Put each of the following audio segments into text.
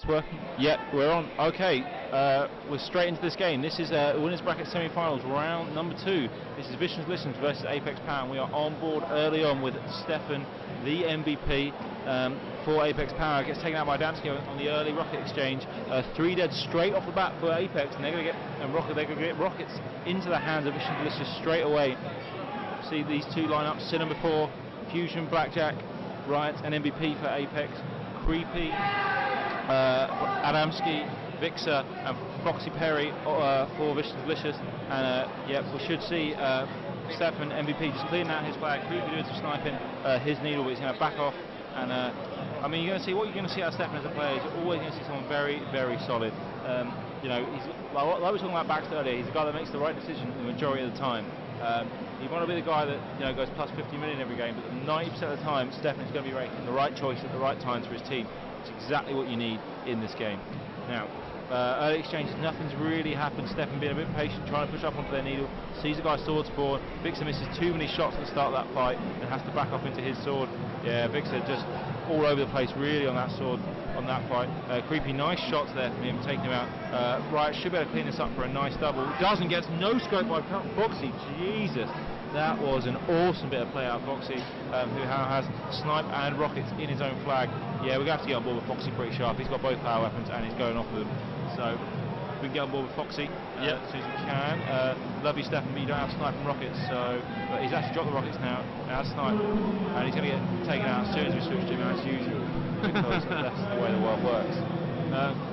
It's working. Yep, we're on. Okay, we're straight into this game. This is winners bracket semi-finals, round number 2. This is Visions Listens versus apeX Power, and we are on board early on with Stefan, the MVP for apeX Power. Gets taken out by Damsky on the early rocket exchange. 3 dead straight off the bat for apeX, and they're going to get they're going to get rockets into the hands of Visions Listens straight away. See these two lineups: Sin number 4, Fusion, Blackjack, Riot, and MVP for apeX. Creepy, Adamski, Vixer, and Foxy Perry for Vicious Delicious. And yeah, we should see Stefan MVP just clearing out his flag. Creepy doing some sniping, his needle, but he's going to back off. And I mean, you're going to see what you're going to see out of Stefan as a player. You're always going to see someone very, very solid. You know, he's like we were talking about Baxter earlier. He's a guy that makes the right decision the majority of the time. You want to be the guy that goes plus 50 million every game, but 90% of the time, Stefan is going to be making the right choice at the right times for his team. It's exactly what you need in this game. Now, early exchanges, nothing's really happened. Stefan being a bit patient, trying to push up onto their needle. Sees a guy sword spawn. Vixer misses too many shots at the start of that fight and has to back off into his sword. Yeah, Vixer just all over the place, really, on that sword, on that fight. Creepy, nice shots there from him, taking him out. Riot should be able to clean this up for a nice double. Doesn't, gets no scope by Foxy. Jesus, that was an awesome bit of play out of Foxy, who now has snipe and rockets in his own flag. Yeah, we're going to have to get on board with Foxy pretty sharp. He's got both power weapons and he's going off with them. So we can get on board with Foxy as soon as we can. Love you, Stefan, but you don't have snipe and rockets, so but he's actually dropped the rockets now. Now snipe, and he's going to get taken out as soon as we switch to him as usual, because that's the way the world works.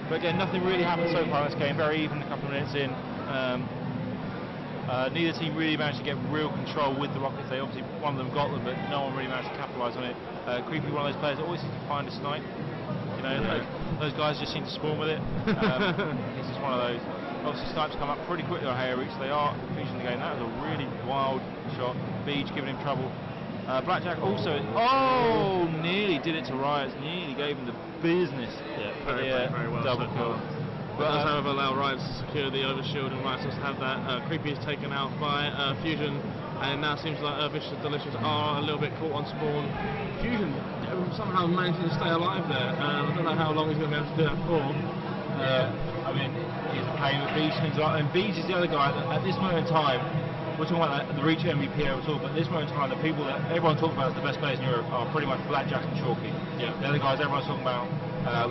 But again, nothing really happened so far in this game. Very even, a couple of minutes in. Neither team really managed to get real control with the rockets. They obviously, one of them got them, but no one really managed to capitalise on it. Creepy, one of those players that always seems to find a snipe. You know, those guys just seem to spawn with it. This is one of those. Obviously, snipes come up pretty quickly on Hair Reach. They are finishing the game. That was a really wild shot. Beach giving him trouble. Blackjack also, nearly did it to Riot. Nearly gave him the business. Yeah, very well. Double kill. But does however allow Riot to secure the overshield, and Riot does have that. Creepy is taken out by Fusion, and it now seems like Vicious Delicious are a little bit caught on spawn. Fusion somehow managing to stay alive there. I don't know how long he's going to be able to do that for. I mean, he's playing with Beach, and Beach is the other guy that at this moment in time, we're talking about the Reach MVP at all, but at this moment in time, the people that everyone talks about as the best players in Europe are pretty much Blackjack and Chalky. Yeah. They're the guys everyone's talking about.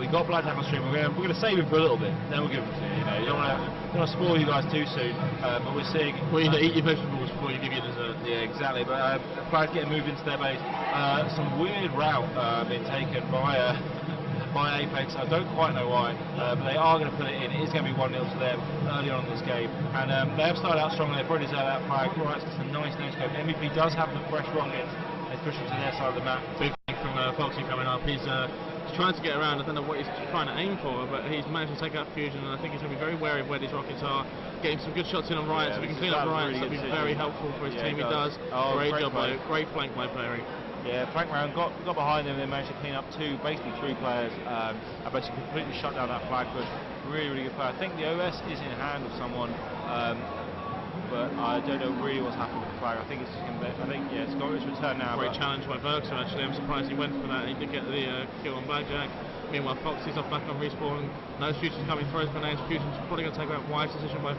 We got Blackjack on stream. We're going to save him for a little bit, then we'll give him to you. You don't want to spoil you guys too soon. But we're seeing. Well, you need to eat your vegetables before you give your dessert. Yeah, exactly. But players getting moved into their base. Some weird route being taken by apeX. I don't quite know why, but they are going to put it in. It is going to be 1-0 to them early on in this game, and they have started out strongly. They've already deserved that flag. Right, it's a nice scope. MVP does have the fresh rockets. They push them to their side of the map. Big thing from Foxy coming up. He's trying to get around. I don't know what he's trying to aim for, but he's managed to take out Fusion, and I think he's going to be very wary of where these rockets are. Getting some good shots in on Riot, so we can clean up Riot. That'll be very helpful for his team. He does. Great job, great flank by playing. Yeah, flank round got behind them. They managed to clean up basically three players. I basically completely shut down that flag push. Really good player. I think the OS is in hand of someone, but I don't know really what's happened with the flag. I think it's just going to. I think it's got its return now. Great challenge by Verxer actually. I'm surprised he went for that. He did get the kill on Blackjack. Meanwhile, Foxy's off back on respawn. No Fusion's coming, throws grenades. Fusion's probably going to take that wise decision by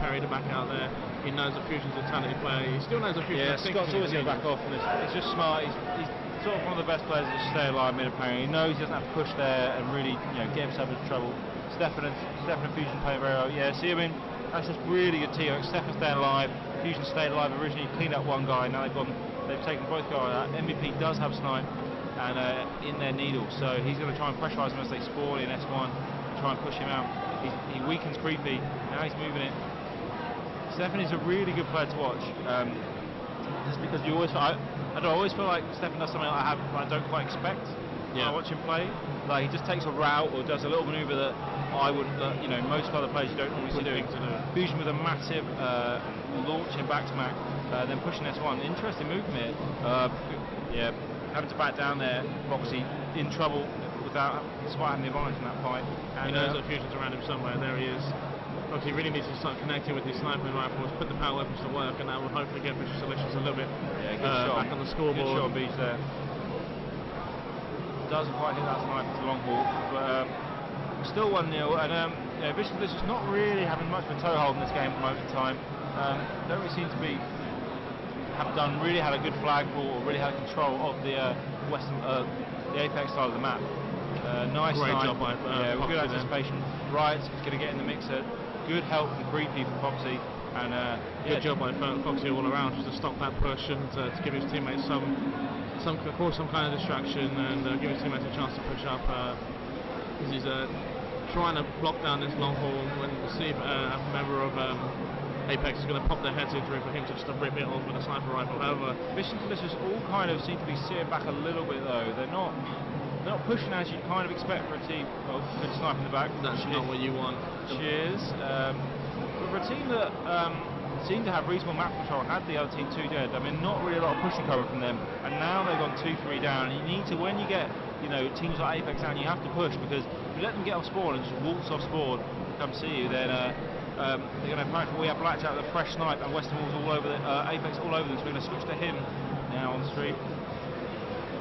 Perry to back out there. He knows that Fusion's a talented player. He still knows that Fusion's Scott's always going to back off, and it's just smart. He's sort of one of the best players to stay alive mid-playing. He knows he doesn't have to push there and really get himself into trouble. Stefan and Fusion playing very well. Yeah, see, I mean, that's just really good teamwork. Stefan staying alive, Fusion stayed alive. Originally cleaned up one guy, now they've taken both guys out. MVP does have snipe and in their needle, so he's going to try and pressurise them as they spawn in S1 and try and push him out. He weakens Creepy, now he's moving it. Stefan is a really good player to watch, just because you always I always feel like Stefan does something I don't quite expect when I watch him play. Like he just takes a route or does a little manoeuvre that I wouldn't, most other players you don't normally see doing. Fusion with a massive launching back to Mac, then pushing S1. Interesting movement here. Having to back down there, Foxy in trouble despite having the advantage in that fight. And he knows that Fusion's around him somewhere. There he is. Foxy really needs to start connecting with his sniping rifles, put the power weapons to work, and that will hopefully get Vicious Delicious a little bit back on the scoreboard. Good shot, Beach there. Doesn't quite hit that sniper to long haul, but Still 1-0, and Vicious Delicious not really having much of a toehold in this game at the moment in time. Don't really seem to be had a good flag ball or really had control of the the apex side of the map. Nice Great time. job by good anticipation. Right, he's going to get in the mixer. Good help from Creepy from Foxy, and good job by Foxy all around, just to stop that push and to give his teammates some kind of distraction and give his teammates a chance to push up. He's trying to block down this long haul and see if a member of apeX is going to pop their heads in through for him to just rip it off with a sniper rifle. However, Vicious Delicious all kind of seem to be sitting back a little bit though. They're not pushing as you'd kind of expect for a team. Oh, good snipe in the back. That's not what you want. Cheers. But for a team that seemed to have reasonable map control, had the other team 2 dead. I mean, not really a lot of pushing cover from them, and now they've gone 2-3 down. And you need to, when you get teams like apeX down, you have to push, because if you let them get off spawn and just waltz off spawn, come see you, then they're going to panic. We have Blackjack with a fresh snipe, and Western Wall's all over apeX all over them, so we're going to switch to him now on the stream.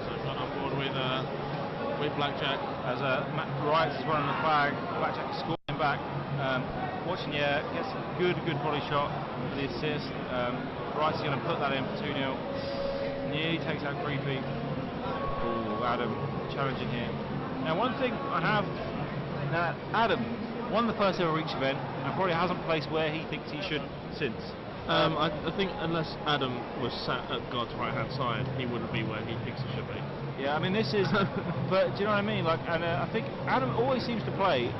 So I've gone on board with Blackjack. As Matt Wright is running the flag, Blackjack is scoring back. Watching the air, gets a good body shot for the assist. Wright's going to put that in for 2-0. Nearly takes out Creepy. Oh, Adam challenging here. Now, one thing I have, Adam won the first ever Reach event and probably hasn't placed where he thinks he should since. I think unless Adam was sat at God's right hand side, he wouldn't be where he thinks he should be. Yeah, I mean, this is, but do you know what I mean? Like, and I think Adam always seems to play,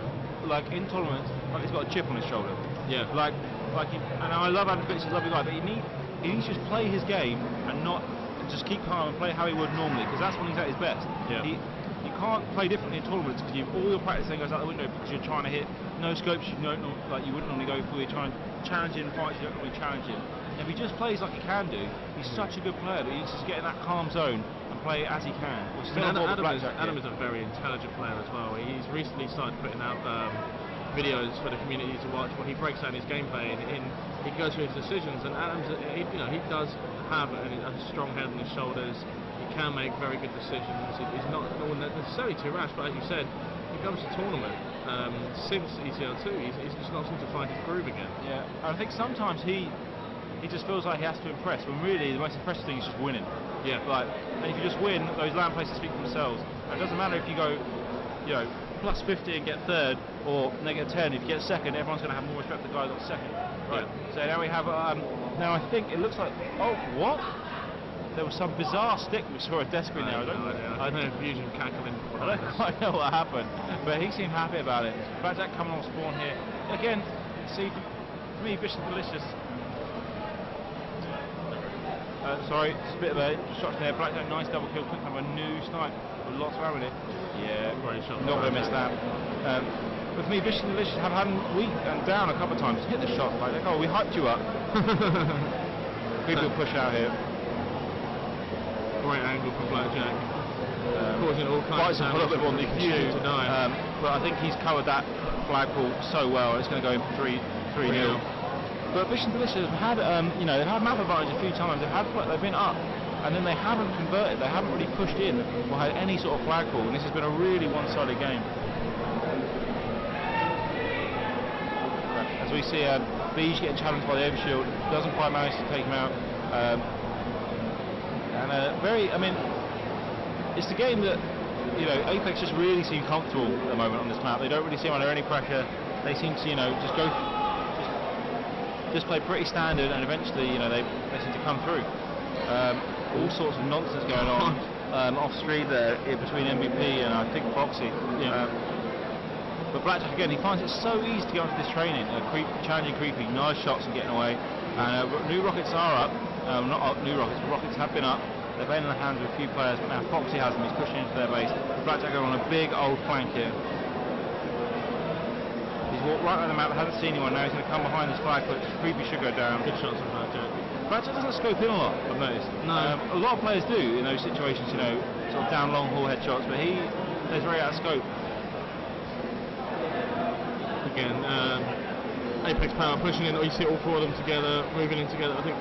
like in tournaments, like he's got a chip on his shoulder. Yeah. And I love Adam Fitz, he's a lovely guy, but he needs to just play his game and not just keep calm and play how he would normally, because that's when he's at his best. Yeah. You can't play differently in tournaments because all your practice then goes out the window because you're trying to hit no scopes you wouldn't normally go for. You're trying to challenge in fights you don't normally challenge in. If he just plays like he can do, he's such a good player that he's just get in that calm zone and play as he can. Adam is a very intelligent player as well. He's recently started putting out videos for the community to watch where he breaks down his gameplay and he goes through his decisions. And Adam's, he does have a strong head on his shoulders. He can make very good decisions. He's not necessarily too rash, but as you said, he comes to tournament since EGL8, he's just not seemed to find his groove again. Yeah, I think sometimes he just feels like he has to impress, when really the most impressive thing is just winning. Yeah. And if you just win, those land places speak for themselves. And it doesn't matter if you go, plus 50 and get third, or -10. If you get second, everyone's going to have more respect for the guy that got second. Right. Yeah. So now we have. Now I think it looks like. Oh, what? There was some bizarre stick we saw at Desperate now. I don't know if Fusion cackling. I don't quite know what happened, but he seemed happy about it. Blackjack coming on spawn here again. See, for me, Vicious Delicious. Sorry, it's a bit of a destruction there. Blackjack, nice double kill, quick number, new snipe with lots of arrow in it. Yeah, great shot. Not going to miss that. But for me, Vicious Delicious have had him weak and down a couple of times. Hit the shot, like, oh, we hyped you up. People push out here. Great angle from Blackjack. Causing all kinds of a little bit more than you can shoot. But I think he's covered that flagpole so well. It's going to go in for 3-0. But Vicious Delicious have had, they've had map advantage a few times. They've been up, and then they haven't converted. They haven't really pushed in or had any sort of flagpole. And this has been a really one-sided game. As we see, Beige getting challenged by the overshield, doesn't quite manage to take him out. It's the game that, apeX just really seem comfortable at the moment on this map. They don't really seem under any pressure. They seem to, just play pretty standard, and eventually, they seem to come through. All sorts of nonsense going on off screen there between MVP and I think Foxy. But Blackjack again, he finds it so easy to get onto this training. Challenging Creepy, nice shots and getting away. And new rockets are up. Not new rockets, but rockets have been up. They're playing in the hands of a few players, but now Foxy has them. He's pushing into their base. Blackjack going on a big old flank here. He's walked right around the map, hasn't seen anyone. Now he's going to come behind this flag, but Creepy should go down. Good shots from Blackjack. Blackjack doesn't scope in a lot, I've noticed. No. A lot of players do in those situations, sort of down long haul headshots, but he plays very out of scope. Again, apeX Power pushing in. You see all four of them together, moving in together. I think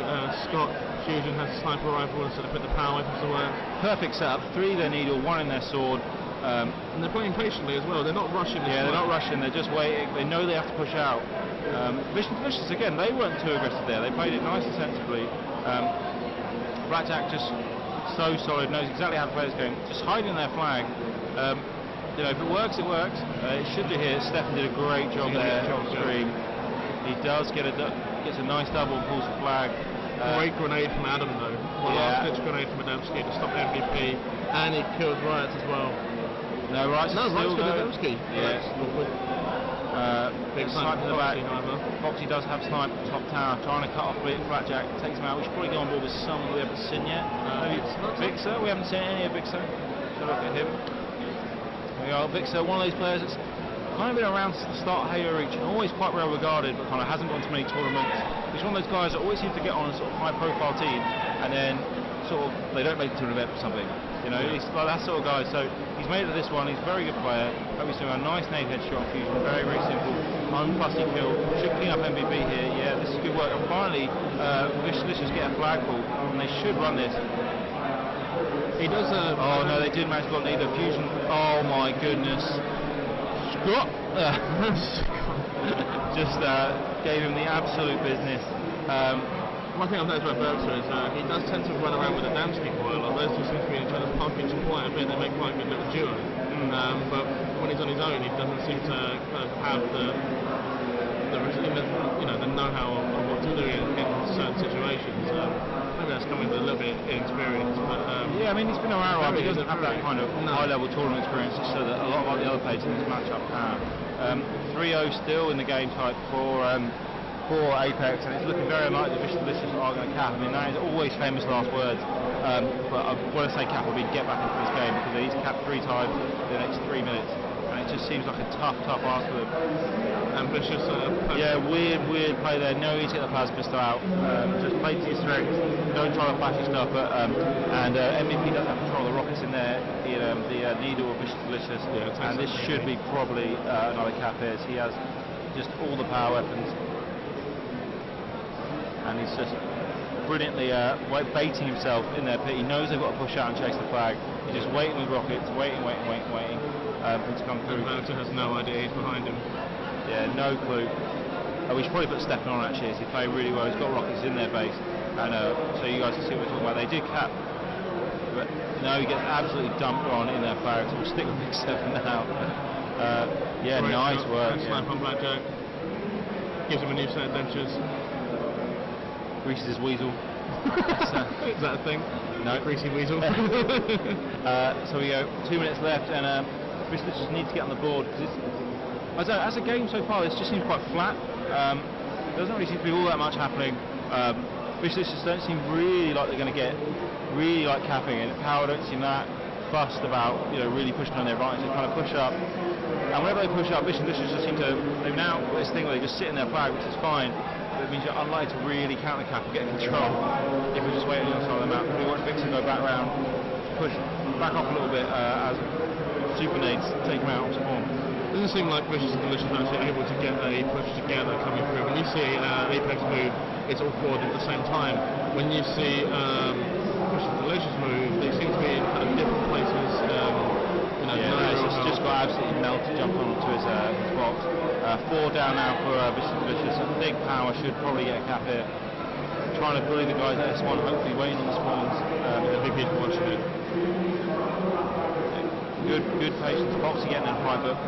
Scott Fusion has a sniper rifle instead of put the power weapons to work. Perfect setup. 3 in their needle, 1 in their sword. And they're playing patiently as well. They're not rushing. Yeah, they're not rushing. They're just waiting. They know they have to push out. Vicious again. They weren't too aggressive there. They played it nice and sensibly. Blackjack just so solid. Knows exactly how to play this game. Just hiding their flag. You know, if it works, it works. It should do here. Stefan did a great job there on stream. He does gets a nice double and pulls the flag. Great grenade from Adam though. Last-ditch grenade from Adamski to stop MVP, and he killed Riot as well. No, Riot's still going. Adamski. Yeah. Big snipe in the back. Foxy does have snipe top tower, trying to cut off Blackjack. Takes him out. We should probably go on board with someone we haven't seen yet. Maybe Vixer. We haven't seen any of Vixer. So look at him. There we are. Vixer, one of those players that's kind of been around since the start of Halo Reach and always quite well regarded, but kind of hasn't gone to many tournaments. He's one of those guys that always seems to get on a sort of high-profile team, and then sort of they don't make it to an event or something. You know, he's like that sort of guy. So he's made it to this one. He's a very good player. Hope he's doing a nice nade headshot on Fusion. Very, very simple. Unfussy kill. Should clean up MVP here. Yeah, this is good work. And finally, Vicious get a flag pull, and they should run this. He does. Oh no, they did manage to get neither Fusion. Oh my goodness. Just gave him the absolute business. One thing I've noticed about Bergster is he does tend to run around with Adamski quite a lot. Those two seem to be in each other's pockets quite a bit. They make quite a good little duo. But when he's on his own, he doesn't seem to kind of have the know-how of what to do in certain situations. Maybe that's coming with a little bit of inexperience. But yeah, I mean he's been around, but he doesn't have that kind of high-level tournament experience, so that a lot of the other players in this matchup have. 3-0 still in the game type for apeX, and it's looking very unlikely the Vicious are going to cap. I mean, that is always famous last words, but I want to say cap will be get back into this game because they need to cap 3 times in the next 3 minutes, and it just seems like a tough ask for them. Ambitious. Yeah, weird play there. No, you get the plasma pistol out. Just play to your strengths. Don't try to flashy stuff. And MVP doesn't have control of the rockets in there. The needle of Vicious Delicious, and this should be probably another cap here. He has just all the power weapons. And he's just brilliantly baiting himself in their pit. He knows they've got to push out and chase the flag. He's just waiting with rockets, waiting for him to come through. Melton has no idea he's behind him. Yeah, no clue. We should probably put Stefan on actually, as he played really well. He's got rockets in their base, and so you guys can see what we're talking about. They did cap, but no, he gets absolutely dumped on in their flag. So we'll stick with Big 7 now. Yeah, great nice work. Snipe on Blackjack. Gives him a new set of dentures. Greases his weasel. Is that a thing? No. Greasy weasel. So we go 2 minutes left, and Vicious just need to get on the board because it's. I don't know, as a game so far, this just seems quite flat. There doesn't really seem to be all that much happening. Vicious just don't seem really like they're going to get really like capping, and Power don't seem that fussed about really pushing on their advantage. They kind of push up, and whenever they push up, Vicious just seem to. They've now got this thing where they just sit in their flag, which is fine. But it means you're unlikely to really counter cap and get control if we just wait on the other side of the map. We watch Vixen go back round, push back off a little bit as super nades take him out on spawn. It doesn't seem like Vicious and Delicious are actually able to get a push together coming through. When you see apeX move, it's all forward at the same time. When you see Vicious and Delicious move, they seem to be in kind of different places. It's just got absolutely melted jumping onto his box. 4 down now for Vicious and Delicious. A big Power should probably get a cap here. Trying to bully the guys at S1, hopefully waiting on the spawns. MVP watching it. Good patience. Foxy getting in fight, but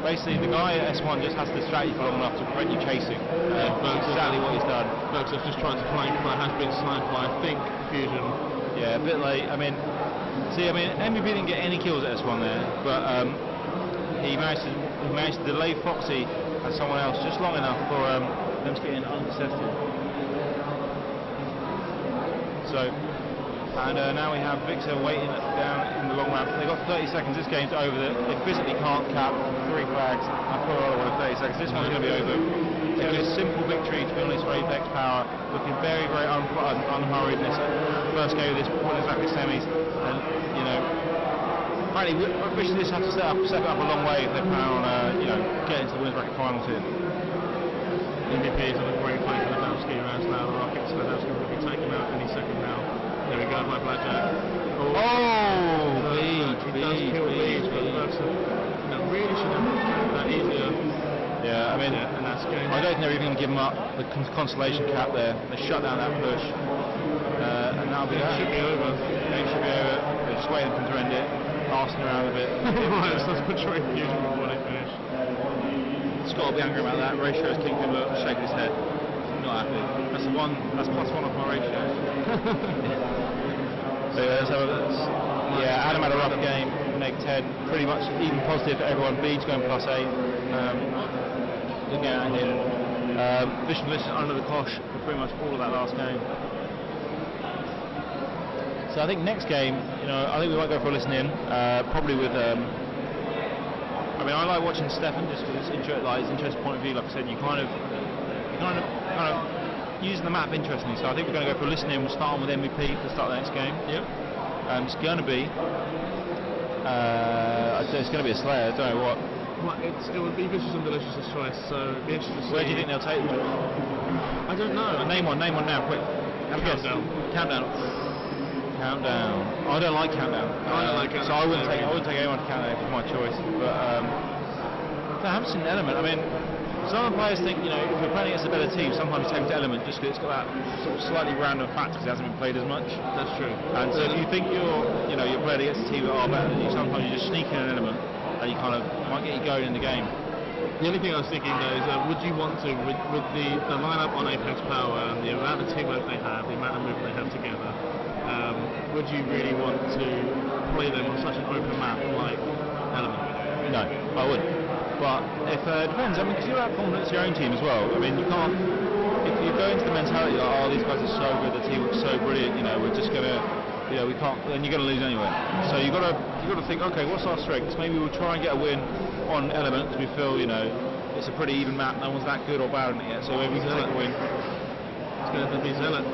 basically the guy at S1 just has to distract you for long enough to prevent you chasing. That's exactly what he's done. Bergster's just trying to flank, but has been sniped by, I think, Fusion. Yeah, a bit late. I mean, MVP didn't get any kills at S1 there, but he managed to delay Foxy and someone else just long enough for them to get in uncontested. So, and now we have Vixer waiting down in the long ramp. They've got 30 seconds. This game's over. They physically can't cap 3 flags and put it on 30 seconds. This one's going to be over. It was a simple victory, to be honest, for apeX Power. Looking very, very unhurried in this first game of this exactly semis. And, apparently, Vicious have to step it up a long way if they plan on, getting to the winners bracket finals here. MVP is on a great play for Adamski around now. The Rockets, Adamski will be taken out any second now. There we go, by Blackjack. He does kill Leeds, but give them up. The consolation cap there. They shut down that push. And that'll be that. Should be over. Game should be over. They're just waiting for them to end it. Arsing around a bit. Right, so let's portray Fusion before they finish. Scott will be angry about that. Ratio's Kingpin look, shaking his head. Not happy. That's +1 off my ratio. So yeah, Adam had a rough game. -10, pretty much even positive for everyone. Bede's going +8. Looking out here. Vision Delicious under the cosh for pretty much all of that last game. So I think next game, I think we might go for a listen in, probably with. I mean, I like watching Stefan just because it's his interesting point of view. Like I said, you kind of using the map interestingly. So I think we're going to go for a listen in. We'll start on with MVP to start the next game. Yep. It's going to be. It's going to be a Slayer. I don't know what. Well, it would be Vicious and Delicious' choice. So it'd be interesting to see. Where do you think they'll take them? I don't know. Name one now, quick. Countdown. Countdown. I don't like Countdown. I don't like Countdown. So I wouldn't take anyone to Countdown if it's my choice. But I haven't seen Element. I mean, some players think, if you're playing against a better team, sometimes you take to Element just because it's got that sort of slightly random factor because it hasn't been played as much. That's true. And so if you think you're playing against a team that are better than you, sometimes you just sneak in an Element and you kind of might get you going in the game. The only thing I was thinking though is would you want to, with the lineup on apeX Power and the amount of teamwork they have, the amount of movement they have together, would you really want to play them on such an open map like Element? No, I wouldn't. But if it depends. I mean, because you have confidence in your own team as well. I mean, you can't. If you go into the mentality like, oh, these guys are so good, the team looks so brilliant. We're just gonna, we can't. Then you're gonna lose anyway. So you got to think, okay, what's our strengths? Maybe we'll try and get a win on Element because we feel, it's a pretty even map. No one's that good or bad in it yet. So maybe we can take a win. It's going to be Zealot.